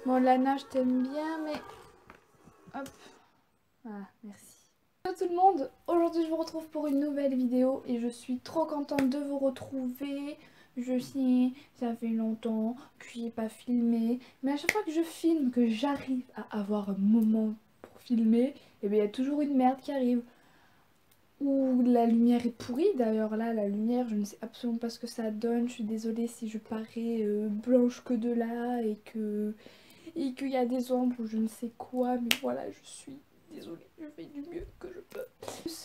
Bon, Lana, je t'aime bien, mais... Hop. Ah, merci. Hello tout le monde, aujourd'hui je vous retrouve pour une nouvelle vidéo et je suis trop contente de vous retrouver. Je sais, ça fait longtemps que je n'ai pas filmé, mais à chaque fois que je filme, que j'arrive à avoir un moment pour filmer, et bien il y a toujours une merde qui arrive. Ou la lumière est pourrie, d'ailleurs là la lumière je ne sais absolument pas ce que ça donne, je suis désolée si je parais blanche que de là et qu'il y a des ombres ou je ne sais quoi, mais voilà, je suis désolée, je fais du mieux que je peux.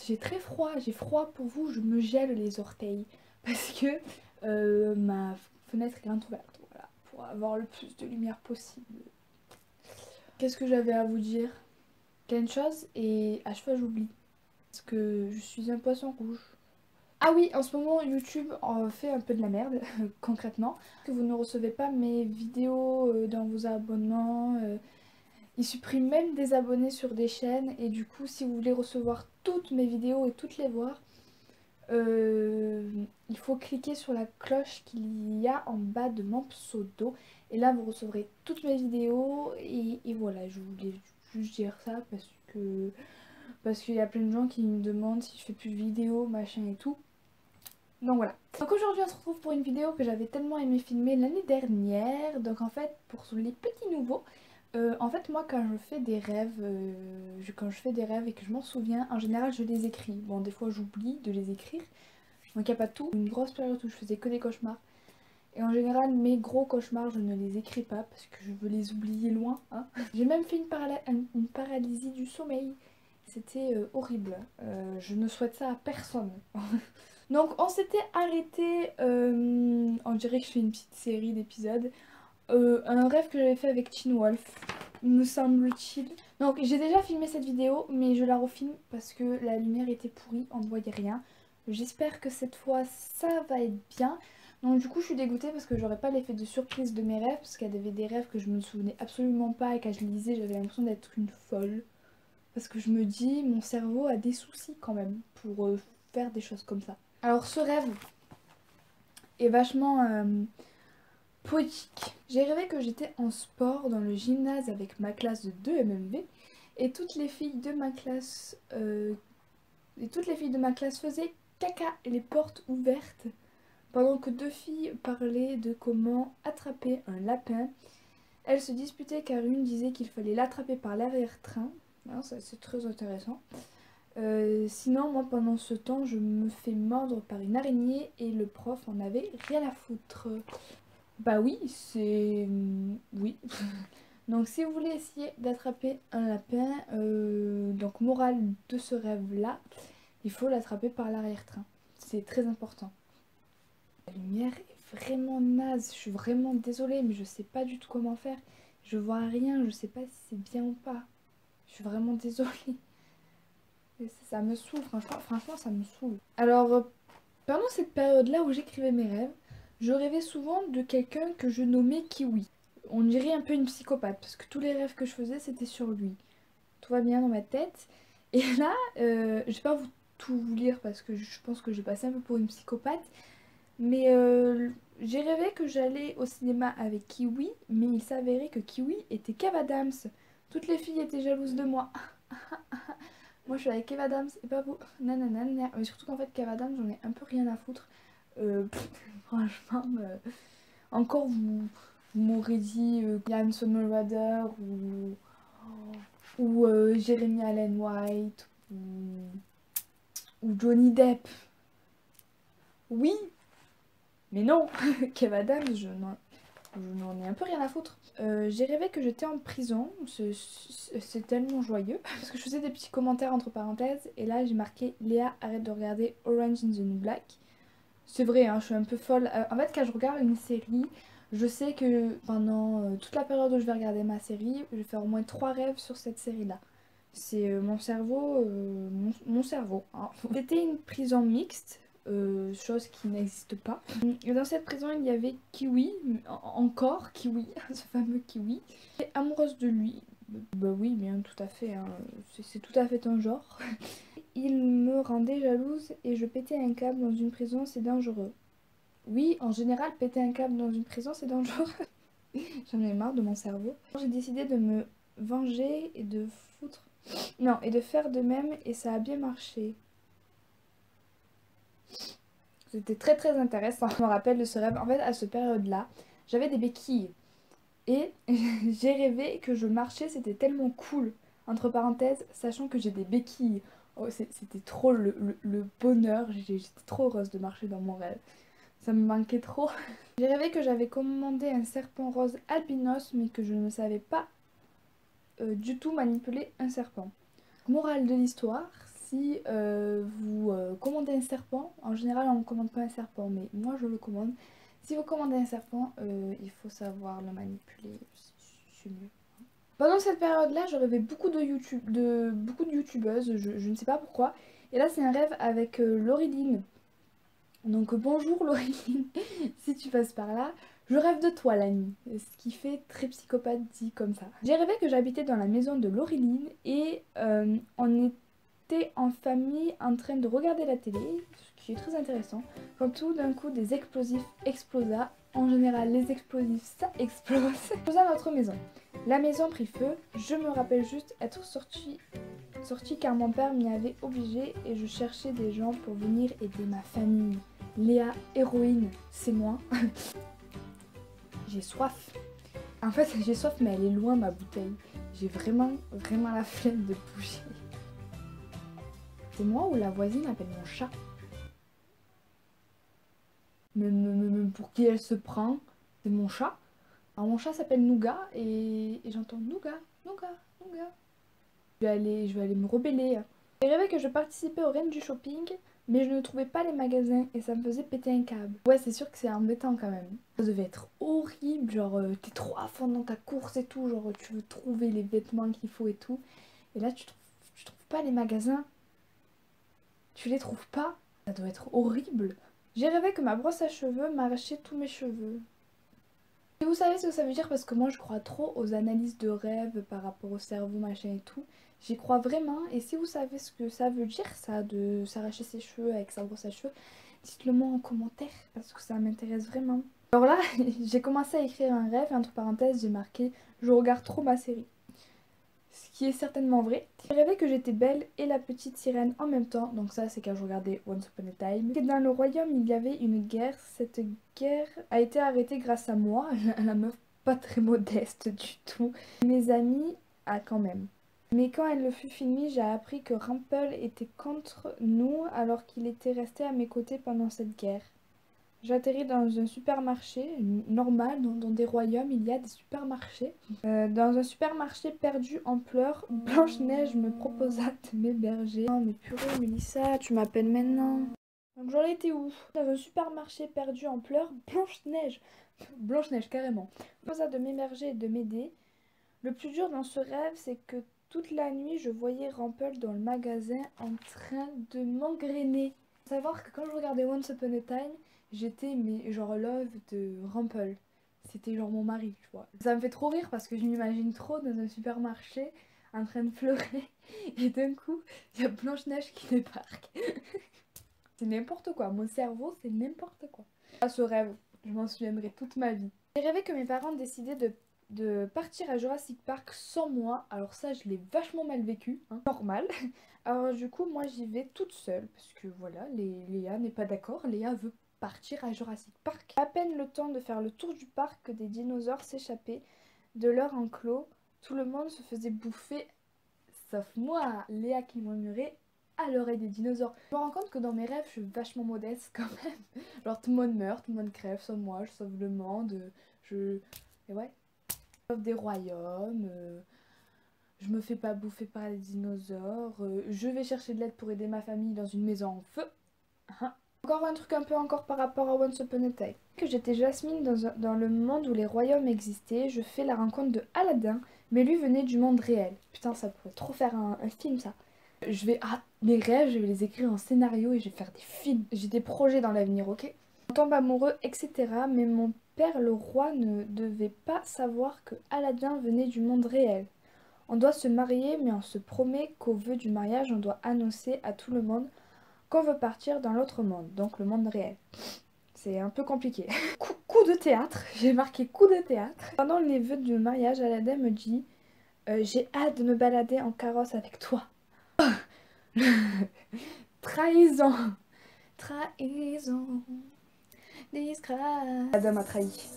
J'ai très froid, j'ai froid pour vous, je me gèle les orteils parce que ma fenêtre est grande ouverte, voilà, pour avoir le plus de lumière possible. Qu'est-ce que j'avais à vous dire? Plein de choses et à chaque fois j'oublie parce que je suis un poisson rouge. Ah oui, en ce moment YouTube en fait un peu de la merde, concrètement. Que vous ne recevez pas mes vidéos dans vos abonnements. Ils suppriment même des abonnés sur des chaînes. Et du coup, si vous voulez recevoir toutes mes vidéos et toutes les voir, il faut cliquer sur la cloche qu'il y a en bas de mon pseudo. Et là, vous recevrez toutes mes vidéos. Et voilà, je voulais juste dire ça parce qu'il y a plein de gens qui me demandent si je fais plus de vidéos, machin et tout. Donc voilà. Donc aujourd'hui on se retrouve pour une vidéo que j'avais tellement aimé filmer l'année dernière. Donc en fait pour les petits nouveaux, en fait moi quand je fais des rêves, quand je fais des rêves et que je m'en souviens, en général je les écris. Bon des fois j'oublie de les écrire, donc il n'y a pas tout. Une grosse période où je faisais que des cauchemars. Et en général mes gros cauchemars je ne les écris pas parce que je veux les oublier loin. Hein. J'ai même fait une paralysie du sommeil. C'était horrible. Je ne souhaite ça à personne. Donc on s'était arrêté, on dirait que je fais une petite série d'épisodes, un rêve que j'avais fait avec Teen Wolf, me semble-t-il. Donc j'ai déjà filmé cette vidéo mais je la refilme parce que la lumière était pourrie, on ne voyait rien. J'espère que cette fois ça va être bien. Donc du coup je suis dégoûtée parce que j'aurais pas l'effet de surprise de mes rêves parce qu'il y avait des rêves que je me souvenais absolument pas et quand je les lisais j'avais l'impression d'être une folle. Parce que je me dis mon cerveau a des soucis quand même pour faire des choses comme ça. Alors ce rêve est vachement poétique. J'ai rêvé que j'étais en sport dans le gymnase avec ma classe de 2 MMV et toutes les filles de ma classe faisaient caca et les portes ouvertes pendant que deux filles parlaient de comment attraper un lapin. Elles se disputaient car une disait qu'il fallait l'attraper par l'arrière-train. C'est très intéressant. Sinon, moi pendant ce temps, je me fais mordre par une araignée et le prof en avait rien à foutre. Bah oui, c'est... oui. Donc si vous voulez essayer d'attraper un lapin, donc morale de ce rêve-là, il faut l'attraper par l'arrière-train. C'est très important. La lumière est vraiment naze, je suis vraiment désolée, mais je sais pas du tout comment faire. Je vois rien, je sais pas si c'est bien ou pas. Je suis vraiment désolée. Ça me saoule, franchement ça me saoule. Alors, pendant cette période-là où j'écrivais mes rêves, je rêvais souvent de quelqu'un que je nommais Kiwi. On dirait un peu une psychopathe, parce que tous les rêves que je faisais, c'était sur lui. Tout va bien dans ma tête. Et là, je vais pas tout vous lire, parce que je pense que j'ai passé un peu pour une psychopathe. Mais j'ai rêvé que j'allais au cinéma avec Kiwi, mais il s'avérait que Kiwi était Kev Adams. Toutes les filles étaient jalouses de moi. Moi je suis avec Kev Adams et pas vous. Nanana. Mais surtout qu'en fait Kev Adams j'en ai un peu rien à foutre. Franchement, encore vous m'aurez dit Yann Sommerrader ou Jeremy Allen White ou Johnny Depp. Oui, mais non, Kev Adams je n'en ai un peu rien à foutre. J'ai rêvé que j'étais en prison, c'est tellement joyeux, parce que je faisais des petits commentaires entre parenthèses, et là j'ai marqué Léa arrête de regarder Orange is the New Black. C'est vrai, hein, je suis un peu folle. En fait quand je regarde une série, je sais que pendant toute la période où je vais regarder ma série, je vais faire au moins 3 rêves sur cette série-là. C'est mon cerveau, mon cerveau. Hein. C'était une prison mixte, chose qui n'existe pas. Et dans cette prison, il y avait Kiwi, encore Kiwi, ce fameux Kiwi. J'étais amoureuse de lui. Bah oui, bien tout à fait, hein. C'est tout à fait un genre. Il me rendait jalouse et je pétais un câble dans une prison, c'est dangereux. Oui, en général, péter un câble dans une prison, c'est dangereux. J'en ai marre de mon cerveau. J'ai décidé de me venger et de foutre... Non, et de faire de même et ça a bien marché. C'était très très intéressant. Je me rappelle de ce rêve. En fait, à cette période-là, j'avais des béquilles. Et j'ai rêvé que je marchais, c'était tellement cool. Entre parenthèses, sachant que j'ai des béquilles. Oh, c'était trop le bonheur. J'étais trop heureuse de marcher dans mon rêve. Ça me manquait trop. J'ai rêvé que j'avais commandé un serpent rose albinos, mais que je ne savais pas du tout manipuler un serpent. Morale de l'histoire, si vous commandez un serpent, en général on ne commande pas un serpent, mais moi je le commande. Si vous commandez un serpent, il faut savoir le manipuler, c'est mieux. Pendant cette période-là, je rêvais beaucoup beaucoup de youtubeuses, je ne sais pas pourquoi. Et là c'est un rêve avec Laureline. Donc bonjour Laureline, si tu passes par là. Je rêve de toi la nuit, ce qui fait très psychopathe dit comme ça. J'ai rêvé que j'habitais dans la maison de Laureline et on était en famille en train de regarder la télé, ce qui est très intéressant. Quand tout d'un coup des explosifs explosa. En général les explosifs ça explose. Explosa notre maison. La maison prit feu. Je me rappelle juste être sortie car mon père m'y avait obligé et je cherchais des gens pour venir aider ma famille. Léa, héroïne, c'est moi. J'ai soif. En fait, j'ai soif, mais elle est loin ma bouteille. J'ai vraiment la flemme de bouger. C'est moi ou la voisine appelle mon chat? Mais pour qui elle se prend? C'est mon chat. Alors mon chat s'appelle Nougat et j'entends Nougat, Nougat, Nougat. Je vais aller me rebeller. J'ai rêvé que je participais aux reines du shopping, mais je ne trouvais pas les magasins et ça me faisait péter un câble. Ouais, c'est sûr que c'est embêtant quand même. Ça devait être horrible, genre t'es trop à fond dans ta course et tout, genre tu veux trouver les vêtements qu'il faut et tout. Et là tu trouves pas les magasins. Tu les trouves pas. Ça doit être horrible. J'ai rêvé que ma brosse à cheveux m'arrachait tous mes cheveux. Et vous savez ce que ça veut dire parce que moi je crois trop aux analyses de rêves par rapport au cerveau machin et tout. J'y crois vraiment et si vous savez ce que ça veut dire ça de s'arracher ses cheveux avec sa brosse à cheveux, dites-le moi en commentaire parce que ça m'intéresse vraiment. Alors là j'ai commencé à écrire un rêve et entre parenthèses j'ai marqué je regarde trop ma série. Ce qui est certainement vrai. J'ai rêvé que j'étais belle et la petite sirène en même temps. Donc ça c'est quand je regardais Once Upon a Time. Et dans le royaume il y avait une guerre. Cette guerre a été arrêtée grâce à moi. La meuf pas très modeste du tout. Mes amis quand même. Mais quand elle le fut finie, j'ai appris que Rumpel était contre nous alors qu'il était resté à mes côtés pendant cette guerre. J'atterris dans un supermarché normal, dans des royaumes, il y a des supermarchés. Dans un supermarché perdu en pleurs, Blanche-Neige me proposa de m'héberger. Oh mais purée Mélissa, tu m'appelles maintenant. Donc j'en étais où? Dans un supermarché perdu en pleurs, Blanche-Neige. Blanche-Neige carrément. Me proposa de m'héberger et de m'aider. Le plus dur dans ce rêve, c'est que toute la nuit, je voyais Rumpel dans le magasin en train de m'engrainer. Faut savoir que quand je regardais Once Upon a Time, j'étais mais genre love de Rumpel. C'était genre mon mari, tu vois. Ça me fait trop rire parce que je m'imagine trop dans un supermarché en train de pleurer et d'un coup, il y a Blanche-Neige qui débarque. C'est n'importe quoi, mon cerveau c'est n'importe quoi. À ce rêve, je m'en souviendrai toute ma vie. J'ai rêvé que mes parents décidaient de partir à Jurassic Park sans moi. Alors ça, je l'ai vachement mal vécu, hein. Normal. Alors du coup, moi j'y vais toute seule parce que voilà, Léa n'est pas d'accord. Léa veut partir à Jurassic Park. À peine le temps de faire le tour du parc que des dinosaures s'échappaient de leur enclos. Tout le monde se faisait bouffer, sauf moi, Léa qui murmurait à l'oreille des dinosaures. Je me rends compte que dans mes rêves, je suis vachement modeste quand même. Genre tout le monde meurt, tout le monde crève, sauf moi, je sauve le monde. Et ouais. Je sauve des royaumes. Je me fais pas bouffer par les dinosaures. Je vais chercher de l'aide pour aider ma famille dans une maison en feu. Hein. Encore un truc un peu encore par rapport à Once Upon a Time. Que j'étais Jasmine dans le monde où les royaumes existaient. Je fais la rencontre de Aladdin, mais lui venait du monde réel. Putain, ça pourrait trop faire un film ça. Mes rêves, je vais les écrire en scénario et je vais faire des films. J'ai des projets dans l'avenir, ok? On tombe amoureux, etc. Mais mon père, le roi, ne devait pas savoir que Aladdin venait du monde réel. On doit se marier, mais on se promet qu'au vœu du mariage, on doit annoncer à tout le monde qu'on veut partir dans l'autre monde, donc le monde réel. C'est un peu compliqué. Coup de théâtre, j'ai marqué coup de théâtre. Pendant les vœux de mariage, Aladdin me dit j'ai hâte de me balader en carrosse avec toi. Trahison. Trahison. Disgrâce. Aladdin m'a trahi.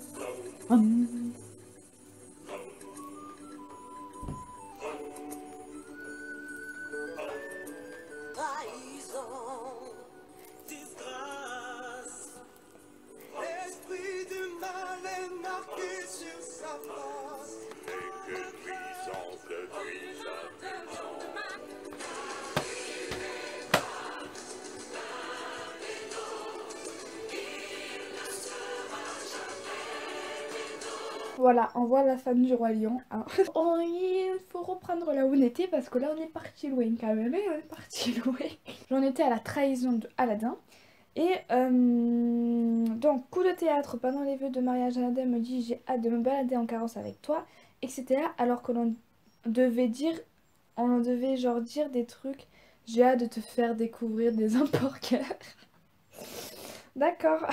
Voilà, on voit la femme du roi lion. Hein. Oh, il faut reprendre là où on était parce que là on est parti loin quand même. On est parti loin. J'en étais à la trahison de Aladdin. Et donc coup de théâtre pendant les vœux de mariage, Aladdin me dit j'ai hâte de me balader en carrosse avec toi, etc. Alors que l'on devait dire, on devait genre dire des trucs. J'ai hâte de te faire découvrir des hamburgers. D'accord.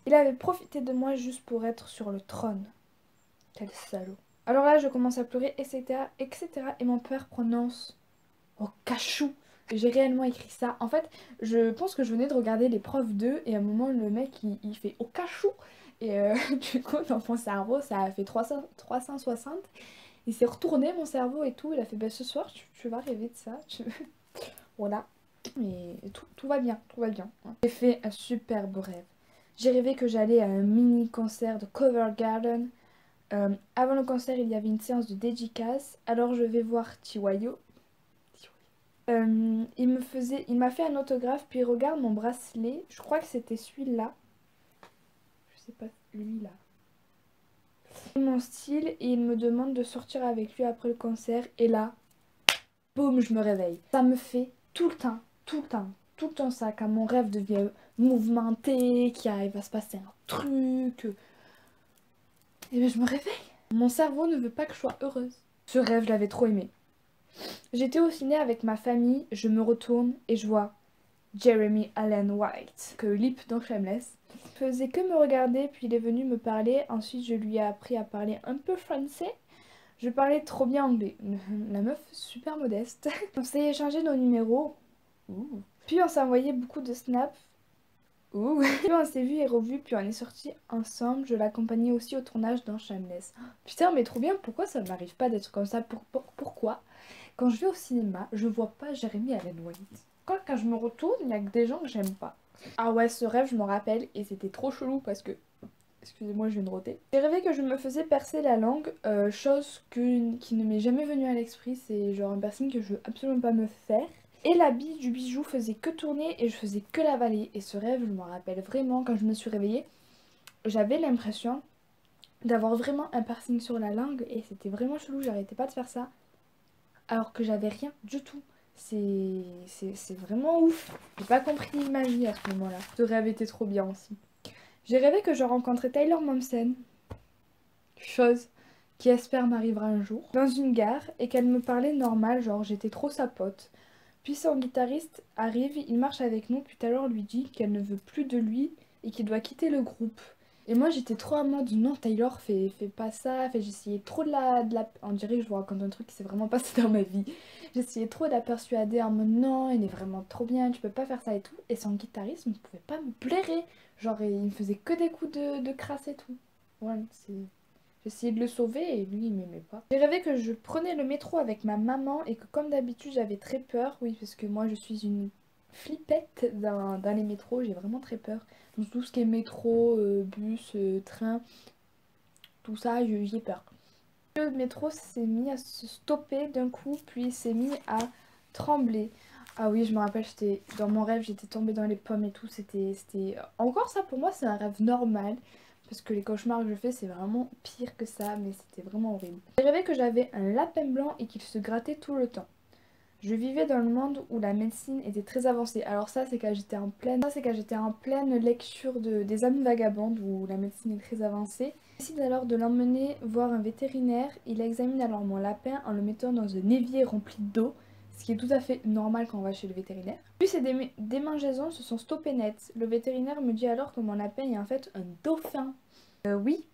Il avait profité de moi juste pour être sur le trône. Quel salaud. Alors là, je commence à pleurer, etc., etc. Et mon père prononce au cachou. J'ai réellement écrit ça. En fait, je pense que je venais de regarder l'épreuve 2 et à un moment, le mec, il fait au cachou. Et du coup, dans mon cerveau, ça a fait 360. Il s'est retourné, mon cerveau et tout. Il a fait, bah, ce soir, tu vas rêver de ça. Voilà. Mais tout va bien, tout va bien. J'ai fait un superbe rêve. J'ai rêvé que j'allais à un mini concert de Covent Garden. Avant le concert, il y avait une séance de dédicace. Alors je vais voir Tiwayo. Il m'a fait un autographe, puis il regarde mon bracelet. Je crois que c'était celui-là. Je sais pas, lui là. Mon style, et il me demande de sortir avec lui après le concert. Et là, boum, je me réveille. Ça me fait tout le temps, tout le temps, tout le temps ça. Quand mon rêve devient mouvementé, qu'il va se passer un truc. Et bien je me réveille. Mon cerveau ne veut pas que je sois heureuse. Ce rêve, je l'avais trop aimé. J'étais au ciné avec ma famille, je me retourne et je vois Jeremy Allen White, que Lip dans Shameless. Il faisait que me regarder, puis il est venu me parler. Ensuite, je lui ai appris à parler un peu français. Je parlais trop bien anglais. La meuf, super modeste. On s'est échangé nos numéros. Ouh. Puis on s'est envoyé beaucoup de snaps. Ouh. Puis on s'est vu et revu, puis on est sortis ensemble. Je l'accompagnais aussi au tournage dans Shameless. Putain, mais trop bien, pourquoi ça m'arrive pas d'être comme ça? Pourquoi? Quand je vais au cinéma, je vois pas Jeremy Allen White. Quand je me retourne, il y a que des gens que j'aime pas. Ah ouais, ce rêve, je me rappelle, et c'était trop chelou parce que... Excusez-moi, je viens de roter. J'ai rêvé que je me faisais percer la langue, chose qui ne m'est jamais venue à l'esprit. C'est genre un piercing que je veux absolument pas me faire. Et la bille du bijou faisait que tourner et je faisais que l'avaler. Et ce rêve, je me rappelle vraiment, quand je me suis réveillée, j'avais l'impression d'avoir vraiment un piercing sur la langue et c'était vraiment chelou, j'arrêtais pas de faire ça. Alors que j'avais rien du tout. C'est vraiment ouf. J'ai pas compris ma vie à ce moment-là. Ce rêve était trop bien aussi. J'ai rêvé que je rencontrais Tyler Momsen, chose qui espère m'arrivera un jour, dans une gare et qu'elle me parlait normal, genre j'étais trop sa pote. Puis son guitariste arrive, il marche avec nous, puis Tyler lui dit qu'elle ne veut plus de lui et qu'il doit quitter le groupe. Et moi j'étais trop en mode non Tyler fais pas ça, j'essayais trop de la... On dirait que je vous raconte un truc qui s'est vraiment passé dans ma vie. J'essayais trop de la persuader en mode non il est vraiment trop bien, tu peux pas faire ça et tout. Et son guitariste ne pouvait pas me blairer. Genre il me faisait que des coups de crasse et tout. Voilà, c'est... J'essayais de le sauver et lui il m'aimait pas. J'ai rêvé que je prenais le métro avec ma maman et que comme d'habitude j'avais très peur. Oui parce que moi je suis une flippette dans les métros, j'ai vraiment très peur. Donc tout ce qui est métro, bus, train, tout ça j'ai peur. Le métro s'est mis à se stopper d'un coup puis il s'est mis à trembler. Ah oui je me rappelle, j'étais dans mon rêve, j'étais tombée dans les pommes et tout, c'était... Encore ça pour moi c'est un rêve normal. Parce que les cauchemars que je fais c'est vraiment pire que ça, mais c'était vraiment horrible. J'ai rêvé que j'avais un lapin blanc et qu'il se grattait tout le temps. Je vivais dans le monde où la médecine était très avancée. Alors ça c'est quand j'étais en pleine lecture des âmes vagabondes où la médecine est très avancée. Je décide alors de l'emmener voir un vétérinaire. Il examine alors mon lapin en le mettant dans un évier rempli d'eau. ce qui est tout à fait normal quand on va chez le vétérinaire. Puis ces démangeaisons se sont stoppées net. Le vétérinaire me dit alors que mon lapin est en fait un dauphin. Oui.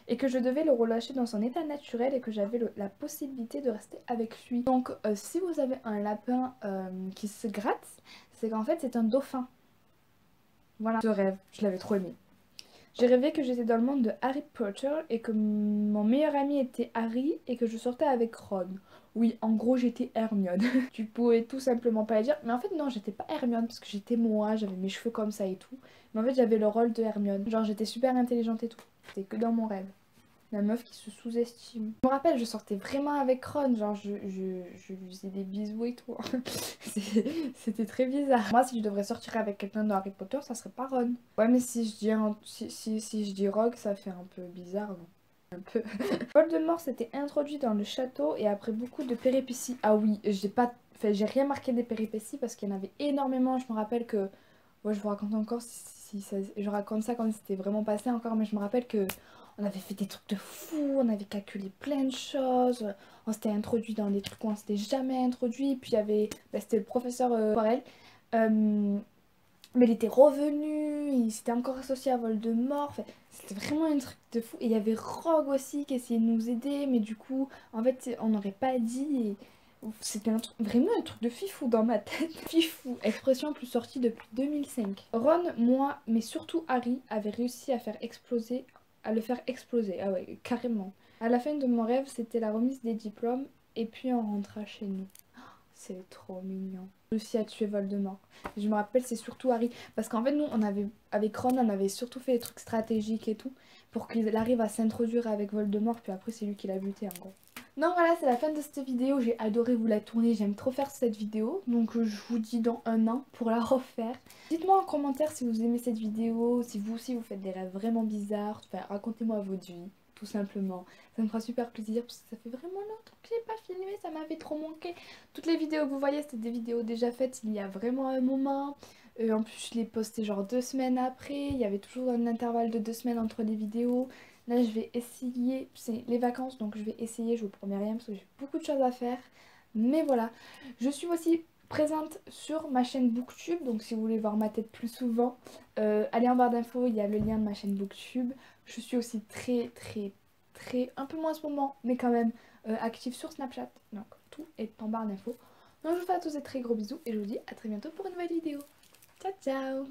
Et que je devais le relâcher dans son état naturel et que j'avais la possibilité de rester avec lui. Donc si vous avez un lapin qui se gratte, c'est qu'en fait c'est un dauphin. Voilà. Ce rêve, je l'avais trop aimé. J'ai rêvé que j'étais dans le monde de Harry Potter et que mon meilleur ami était Harry et que je sortais avec Ron. Oui, en gros j'étais Hermione. Tu pouvais tout simplement pas le dire. Mais en fait non, j'étais pas Hermione parce que j'étais moi, j'avais mes cheveux comme ça et tout. Mais en fait j'avais le rôle de Hermione. Genre j'étais super intelligente et tout. C'était que dans mon rêve. La meuf qui se sous-estime. Je me rappelle, je sortais vraiment avec Ron, genre je lui faisais des bisous et tout. C'était très bizarre. Moi, si je devrais sortir avec quelqu'un de Harry Potter, ça serait pas Ron. Ouais, mais si je dis, si je dis Rogue, ça fait un peu bizarre, non? Un peu. Voldemort s'était introduit dans le château et après beaucoup de péripéties. Ah oui, j'ai rien marqué des péripéties parce qu'il y en avait énormément. Je me rappelle que... Ouais, je vous raconte encore je raconte ça comme si c'était vraiment passé encore, mais je me rappelle que on avait fait des trucs de fou, on avait calculé plein de choses, on s'était introduit dans des trucs où on s'était jamais introduit, puis il y avait, c'était le professeur Poirel, mais il était revenu, il s'était encore associé à Voldemort, enfin, c'était vraiment un truc de fou, et il y avait Rogue aussi qui essayait de nous aider, mais du coup, en fait, on n'aurait pas dit, et c'était vraiment un truc de fifou dans ma tête. Fifou, expression plus sortie depuis 2005. Ron, moi, mais surtout Harry, avait réussi à le faire exploser. Ah ouais, carrément. À la fin de mon rêve, c'était la remise des diplômes et puis on rentra chez nous. C'est trop mignon. Réussi à tuer Voldemort. Je me rappelle, c'est surtout Harry. Parce qu'en fait, nous, avec Ron, on avait surtout fait des trucs stratégiques et tout. Pour qu'il arrive à s'introduire avec Voldemort. Puis après, c'est lui qui l'a buté, en gros. Non, voilà, c'est la fin de cette vidéo. J'ai adoré vous la tourner. J'aime trop faire cette vidéo. Donc, je vous dis dans un an pour la refaire. Dites-moi en commentaire si vous aimez cette vidéo. Si vous aussi, vous faites des rêves vraiment bizarres. Enfin, racontez-moi votre vie. Tout simplement, ça me fera super plaisir parce que ça fait vraiment longtemps que j'ai pas filmé, ça m'avait trop manqué. Toutes les vidéos que vous voyez, c'était des vidéos déjà faites il y a vraiment un moment. En plus, je les postais genre 2 semaines après, il y avait toujours un intervalle de 2 semaines entre les vidéos. Là, je vais essayer, c'est les vacances, donc je vais essayer, je vous promets rien parce que j'ai beaucoup de choses à faire. Mais voilà, je suis aussi présente sur ma chaîne Booktube, donc si vous voulez voir ma tête plus souvent, allez en barre d'infos, il y a le lien de ma chaîne Booktube. Je suis aussi très, un peu moins en ce moment, mais quand même active sur Snapchat, donc tout est en barre d'infos. Donc je vous fais à tous des très gros bisous et je vous dis à très bientôt pour une nouvelle vidéo. Ciao ciao.